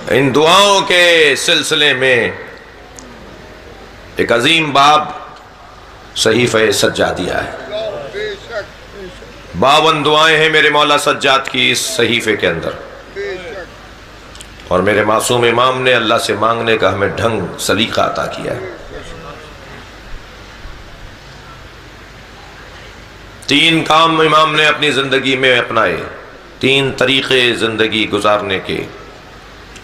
ان دعاؤں کے سلسلے میں ایک عظیم باب صحیفہ سجادیہ ہے۔ 52 دعائیں ہیں میرے مولا سجاد کی اس صحیفے کے اندر، اور میرے معصوم امام نے اللہ سے مانگنے کا ہمیں ڈھنگ سلیقہ عطا کیا ہے۔ 3 کام امام نے اپنی زندگی میں اپنائے، 3 طریقے زندگی گزارنے کے،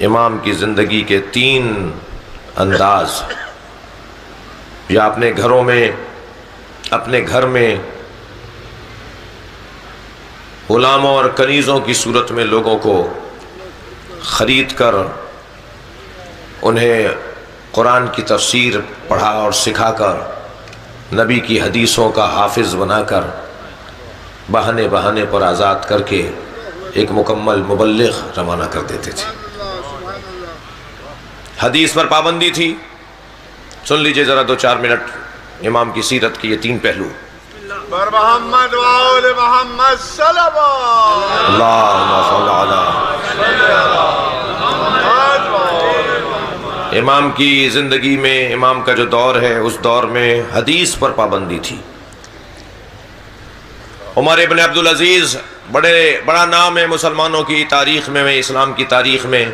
امام کی زندگی کے 3 انداز، یا اپنے گھروں میں، اپنے گھر میں غلاموں اور کنیزوں کی صورت میں لوگوں کو خرید کر انہیں قرآن کی تفسیر پڑھا اور سکھا کر، نبی کی حدیثوں کا حافظ بنا کر، بہانے بہانے پر آزاد کر کے ایک مکمل مبلغ روانہ کر دیتے تھے۔ حدیث پر پابندی تھی۔ سن لیجئے ذرا 2-4 منٹ امام کی سیرت کے یہ 3 پہلو۔ بر محمد و آل محمد صلوات اللہم صلی علی۔ امام کی زندگی میں، امام کا جو دور ہے، اس دور میں حدیث پر پابندی تھی۔ عمر ابن عبدالعزیز بڑا نام ہے مسلمانوں کی تاریخ میں، اسلام کی تاریخ میں۔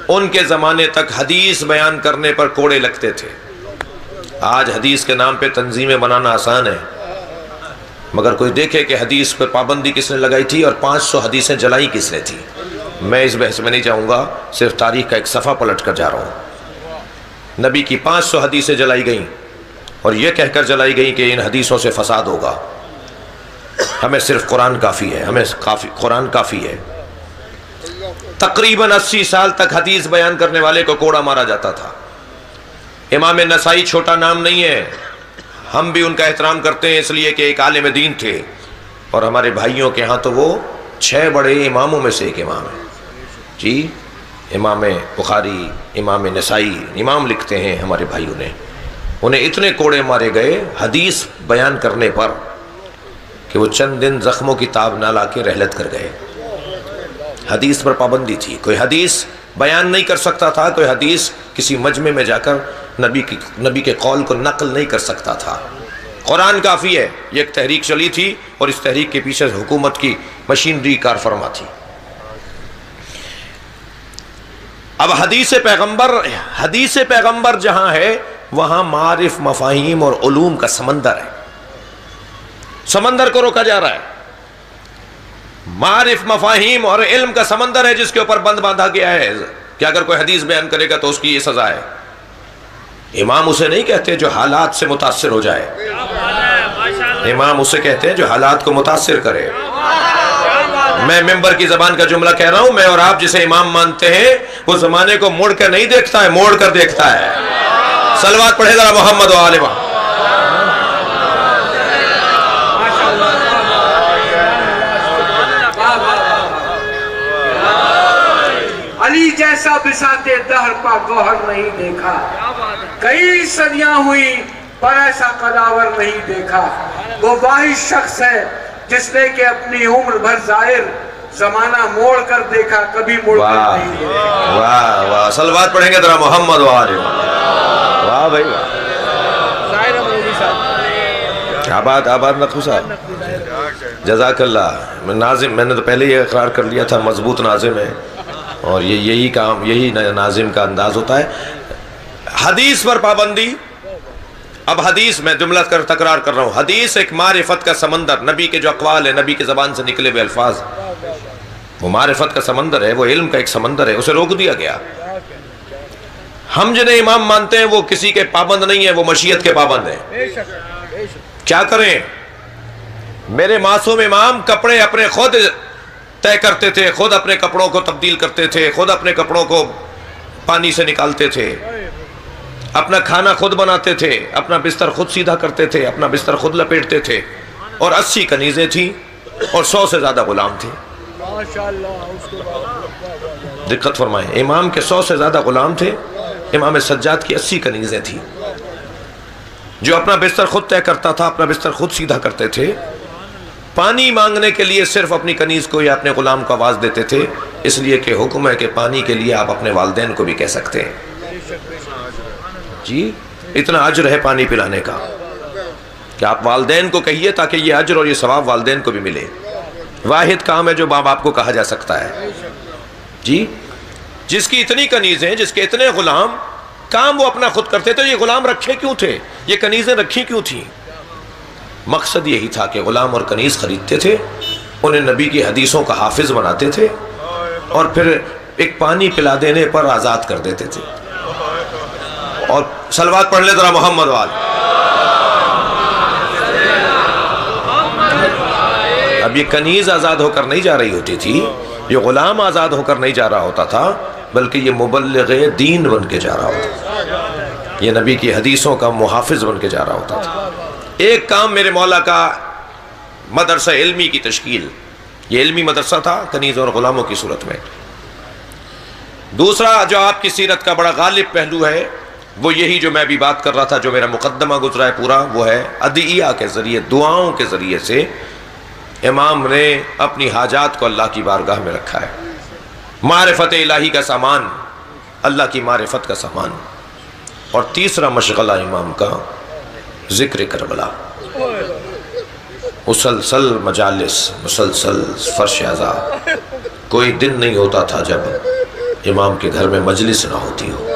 ان کے زمانے تک حدیث بیان کرنے پر کوڑے لگتے تھے۔ آج حدیث کے نام پہ تنظیمیں بنانا آسان ہے، مگر کوئی دیکھے کہ حدیث پر پابندی کس نے لگائی تھی اور 500 حدیثیں جلائی کس نے تھی۔ میں اس بحث میں نہیں جاؤں گا، صرف تاریخ کا ایک صفحہ پلٹ کر جا رہا ہوں۔ نبی کی 500 حدیثیں جلائی گئیں، اور یہ کہہ کر جلائی گئیں کہ ان حدیثوں سے فساد ہوگا، ہمیں صرف قرآن کافی ہے، ہمیں قرآن کافی ہے۔ تقریباً 80 سال تک حدیث بیان کرنے والے کو کوڑا مارا جاتا تھا۔ امام نسائی چھوٹا نام نہیں ہے، ہم بھی ان کا احترام کرتے ہیں اس لیے کہ ایک عالم دین تھے، اور ہمارے بھائیوں کے ہاں تو وہ 6 بڑے اماموں میں سے ایک امام ہے جی۔ امام بخاری، امام نسائی، امام لکھتے ہیں ہمارے بھائیوں نے، انہیں اتنے کوڑے مارے گئے حدیث بیان کرنے پر کہ وہ چند دن زخموں کی تاب نہ لا کے رحلت کر گئے۔ حدیث پر پابندی تھی، کوئی حدیث بیان نہیں کر سکتا تھا، کوئی حدیث کسی مجمع میں جا کر نبی کے قول کو نقل نہیں کر سکتا تھا۔ قرآن کافی ہے، یہ ایک تحریک چلی تھی، اور اس تحریک کے پیچھے حکومت کی مشینری کار فرما تھی۔ اب حدیث پیغمبر جہاں ہے وہاں معارف، مفاہیم اور علوم کا سمندر ہے، سمندر کو روکا جا رہا ہے۔ معارف، مفاہیم اور علم کا سمندر ہے جس کے اوپر بند باندھا گیا ہے کہ اگر کوئی حدیث بیان کرے گا تو اس کی یہ سزا ہے۔ امام اسے نہیں کہتے جو حالات سے متاثر ہو جائے، امام اسے کہتے ہیں جو حالات کو متاثر کرے۔ میں ممبر کی زبان کا جملہ کہہ رہا ہوں، میں اور آپ جسے امام مانتے ہیں وہ زمانے کو مڑ کر نہیں دیکھتا ہے، موڑ کر دیکھتا ہے۔ صلوات پڑھے ذرا محمد و آل محمد۔ علی جیسا بساتے دہر پا گوہر نہیں دیکھا، کئی صدیاں ہوئی پر ایسا قداور نہیں دیکھا۔ وہ واحد شخص ہے جس نے کہ اپنی عمر بھر ظاہر زمانہ موڑ کر دیکھا، کبھی موڑ کر نہیں دیکھا۔ واہ واہ، صلوات پڑھیں گے ذرا محمد و آل محمد۔ واہ بھائی واہ، آباد نقو صاحب، جزاک اللہ۔ میں نے تو پہلے یہ اقرار کر لیا تھا، مضبوط ناظم ہے، اور یہی ناظم کا انداز ہوتا ہے۔ حدیث پر پابندی۔ اب حدیث، میں جملہ تکرار کر رہا ہوں، حدیث ایک معرفت کا سمندر، نبی کے جو اقوال ہیں، نبی کی زبان سے نکلے ہوئے الفاظ، وہ معرفت کا سمندر ہے، وہ علم کا ایک سمندر ہے، اسے روک دیا گیا۔ ہم جنہیں امام مانتے ہیں وہ کسی کے پابند نہیں ہیں، وہ مشیت کے پابند ہیں۔ کیا کریں؟ میرے معصوم امام کپڑے اپنے خود طے کرتے تھے، خود اپنے کپڑوں کو تبدیل کرتے تھے، خود اپنے کپڑوں کو پانی سے نکالتے تھے، اپنا کھانا خود بناتے تھے، اپنا بستر خود سیدھا کرتے تھے، اپنا بستر خود لپیٹتے تھے، اور 80 کنیزیں تھیں اور 100 سے زیادہ غلام تھے۔ دقت فرمائیں، امام کے 100 سے زیادہ غلام تھے، امام سجاد کی 80 کنیزیں تھیں۔ جو اپنا بستر خود طے کرتا تھا، اپنا بستر خود سیدھا کرتے تھے، پانی مانگنے کے لیے صرف اپنی کنیز کو یا اپنے غلام کو آواز دیتے تھے، اس لیے کہ حکم ہے کہ پانی کے لیے آپ اپنے والدین کو بھی کہہ سکتے ہیں۔ جی اتنا اجر ہے پانی پلانے کا کہ آپ والدین کو کہیے تاکہ یہ اجر اور یہ ثواب والدین کو بھی ملے۔ واحد کام ہے جو ماں باپ کو کہا جا سکتا ہے۔ جی جس کی اتنی کنیزیں، جس کے اتنے غلام، کام وہ اپنا خود کرتے تھے، یہ غلام رکھے کیوں تھے، یہ کنیزیں رکھی کیوں تھیں؟ مقصد یہی تھا کہ غلام اور کنیز خریدتے تھے، انہیں نبی کی حدیثوں کا حافظ بناتے تھے اور پھر ایک پانی پلا دینے پر آزاد کر دیتے تھے۔ اور صلوات پڑھ لیں ذرا محمد وال۔ اب یہ کنیز آزاد ہو کر نہیں جا رہی ہوتی تھی، یہ غلام آزاد ہو کر نہیں جا رہا ہوتا تھا، بلکہ یہ مبلغ دین بن کے جا رہا ہوتا تھا، یہ نبی کی حدیثوں کا محافظ بن کے جا رہا ہوتا تھا۔ ایک کام میرے مولا کا مدرسہ علمی کی تشکیل، یہ علمی مدرسہ تھا کنیز اور غلاموں کی صورت میں۔ دوسرا جو آپ کی سیرت کا بڑا غالب پہلو ہے وہ یہی جو میں ابھی بات کر رہا تھا، جو میرا مقدمہ گزرا ہے پورا، وہ ہے ادعیہ کے ذریعے، دعاؤں کے ذریعے سے امام نے اپنی حاجات کو اللہ کی بارگاہ میں رکھا ہے۔ معرفت الہی کا سامان، اللہ کی معرفت کا سامان۔ اور تیسرا مشغلہ امام کا ذکر کربلا، مسلسل مجالس، مسلسل فرش اعضا، کوئی دن نہیں ہوتا تھا جب امام کے گھر میں مجلس نہ ہوتی ہو۔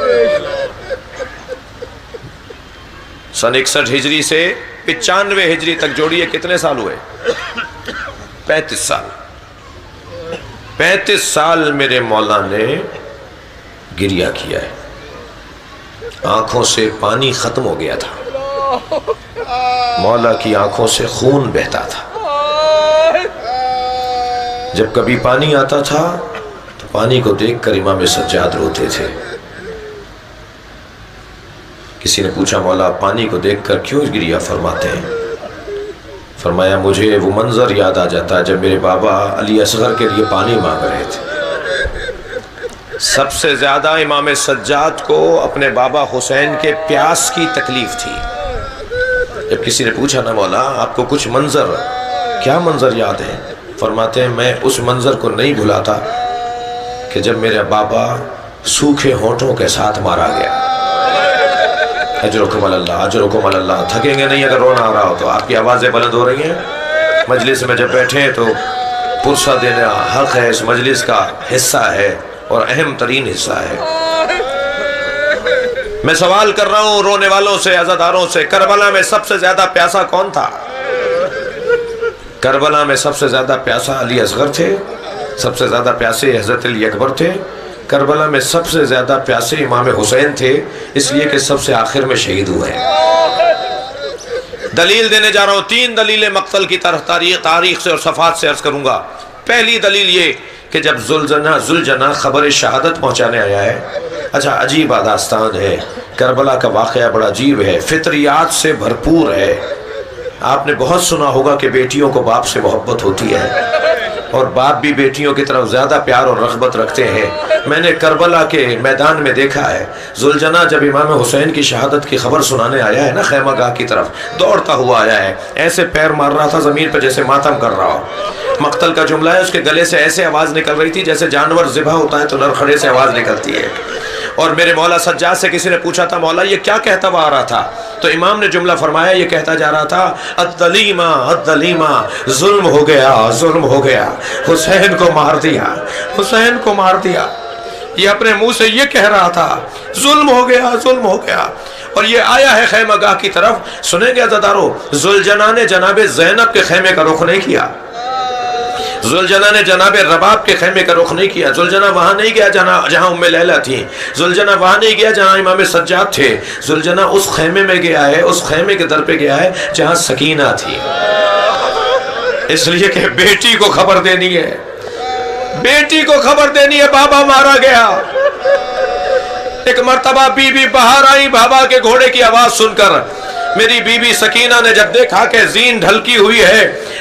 سن 61 ہجری سے 95 ہجری تک جوڑیے کتنے سال ہوئے؟ 35 سال۔ 35 سال میرے مولا نے گریہ کیا ہے، آنکھوں سے پانی ختم ہو گیا تھا، مولا کی آنکھوں سے خون بہتا تھا۔ جب کبھی پانی آتا تھا تو پانی کو دیکھ کر امام سجاد روتے تھے۔ کسی نے پوچھا مولا پانی کو دیکھ کر کیوں گریہ فرماتے ہیں؟ فرمایا مجھے وہ منظر یاد آ جاتا ہے جب میرے بابا علی اصغر کے لیے پانی مانگ رہے تھے۔ سب سے زیادہ امام سجاد کو اپنے بابا حسین کے پیاس کی تکلیف تھی۔ جب کسی نے پوچھا نا مولا آپ کو کچھ منظر، کیا منظر یاد ہے؟ فرماتے ہیں میں اس منظر کو نہیں بھلاتا کہ جب میرے بابا سوکھے ہونٹوں کے ساتھ مارا گیا۔ اجرکم اللہ، اجرکم اللہ۔ تھکیں گے نہیں اگر رونا آ رہا ہو تو؟ آپ کی آوازیں بلند ہو رہی ہیں، مجلس میں جب بیٹھیں تو پرسہ دینا حق ہے، اس مجلس کا حصہ ہے اور اہم ترین حصہ ہے۔ میں سوال کر رہا ہوں رونے والوں سے، عزاداروں سے، کربلا میں سب سے زیادہ پیاسا کون تھا؟ کربلا میں سب سے زیادہ پیاسا علی اصغر تھے، سب سے زیادہ پیاسے حضرت علی اکبر تھے، کربلا میں سب سے زیادہ پیاسے امام حسین تھے، اس لیے کہ سب سے آخر میں شہید ہوئے۔ دلیل دینے جا رہا ہوں، 3 دلیلیں مقتل کی تاریخ سے اور صفحات سے عرض کروں گا۔ پہلی دلیل یہ کہ جب ذوالجناح خبر شہادت پہنچانے آیا ہے، اچھا عجیب داستان ہے، کربلا کا واقعہ بڑا عجیب ہے، فطریات سے بھرپور ہے۔ آپ نے بہت سنا ہوگا کہ بیٹیوں کو باپ سے محبت ہوتی ہے اور باپ بھی بیٹیوں کی طرف زیادہ پیار اور رغبت رکھتے ہیں۔ میں نے کربلا کے میدان میں دیکھا ہے، ذوالجناح جب امام حسین کی شہادت کی خبر سنانے آیا ہے نا خیمہ گاہ کی طرف، دوڑتا ہوا آیا ہے، ایسے پیر مار رہا تھا زمین پہ جیسے ماتم کر رہا ہو۔ مقتل کا جملہ ہے، اس کے گلے سے ایسے آواز نکل رہی تھی جیسے جانور ذبح ہوتا ہے تو نرخڑے سے آواز نکلتی ہے۔ اور میرے مولا سجاد سے کسی نے پوچھا تھا مولا یہ کیا کہتا ہوا آ رہا تھا؟ تو امام نے جملہ فرمایا، یہ کہتا جا رہا تھا الدلیمہ الدلیمہ، ظلم ہو گیا، ظلم ہو گیا، حسین کو مار دیا، حسین کو مار دیا۔ یہ اپنے منہ سے یہ کہہ رہا تھا ظلم ہو گیا، ظلم ہو گیا۔ اور یہ آیا ہے خیمہ گاہ کی طرف۔ سنیں گے عزادارو، ذوالجناح نے جناب زینب کے خیمے کا رخ نہیں کیا، ذوالجناح نے جناب رباب کے خیمے کا رخ نہیں کیا، ذوالجناح وہاں نہیں گیا جہاں ام لیلہ تھی، ذوالجناح وہاں نہیں گیا جہاں امام سجاد تھے، ذوالجناح اس خیمے میں گیا ہے، اس خیمے کے در پہ گیا ہے جہاں سکینہ تھی، اس لیے کہ بیٹی کو خبر دینی ہے، بیٹی کو خبر دینی ہے بابا مارا گیا۔ ایک مرتبہ بی بی باہر آئی بابا کے گھوڑے کی آواز سن کر، میری بی بی سکینہ نے جب دیکھا کہ زین ڈھلکی ہوئی ہے،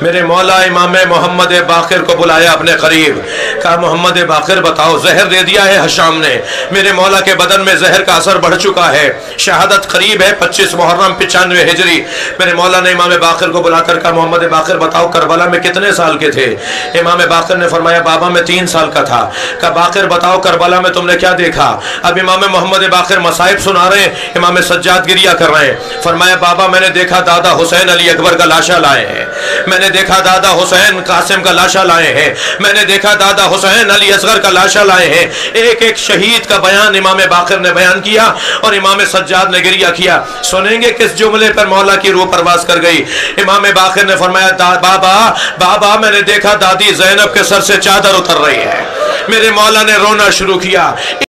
میرے مولا امام محمد باقر کو بلایا اپنے قریب، کہا محمد باقر بتاؤ، زہر دے دیا ہے حشام نے، میرے مولا کے بدن میں زہر کا اثر بڑھ چکا ہے، شہادت قریب ہے، 25 محرم 95 ہجری۔ میرے مولا نے امام باقر کو بلا کر کہا محمد باقر بتاؤ کربلا میں کتنے سال کے تھے؟ امام باقر نے فرمایا بابا میں 3 سال کا تھا۔ کہا باقر بتاؤ کربلا میں تم نے کیا دیکھا؟ اب امام محمد باقر مصائب سنا رہے ہیں، امام سجاد گریہ کر رہے ہیں۔ فرمایا بابا میں نے دیکھا دادا حسین علی اکبر کا لاشا لائے ہیں، میں نے دیکھا دادا حسین قاسم کا لاشا لائے ہیں، میں نے دیکھا دادا حسین علی اصغر کا لاشا لائے ہیں۔ ایک ایک شہید کا بیان امام باقر نے بیان کیا اور امام سجاد نے گریہ کیا۔ سنیں گے کس جملے پر مولا کی روح پرواز کر گئی؟ امام باقر نے فرمایا بابا میں نے دیکھا دادی زینب کے سر سے چادر اتر رہی ہے۔ میرے مولا نے رونا شروع کیا۔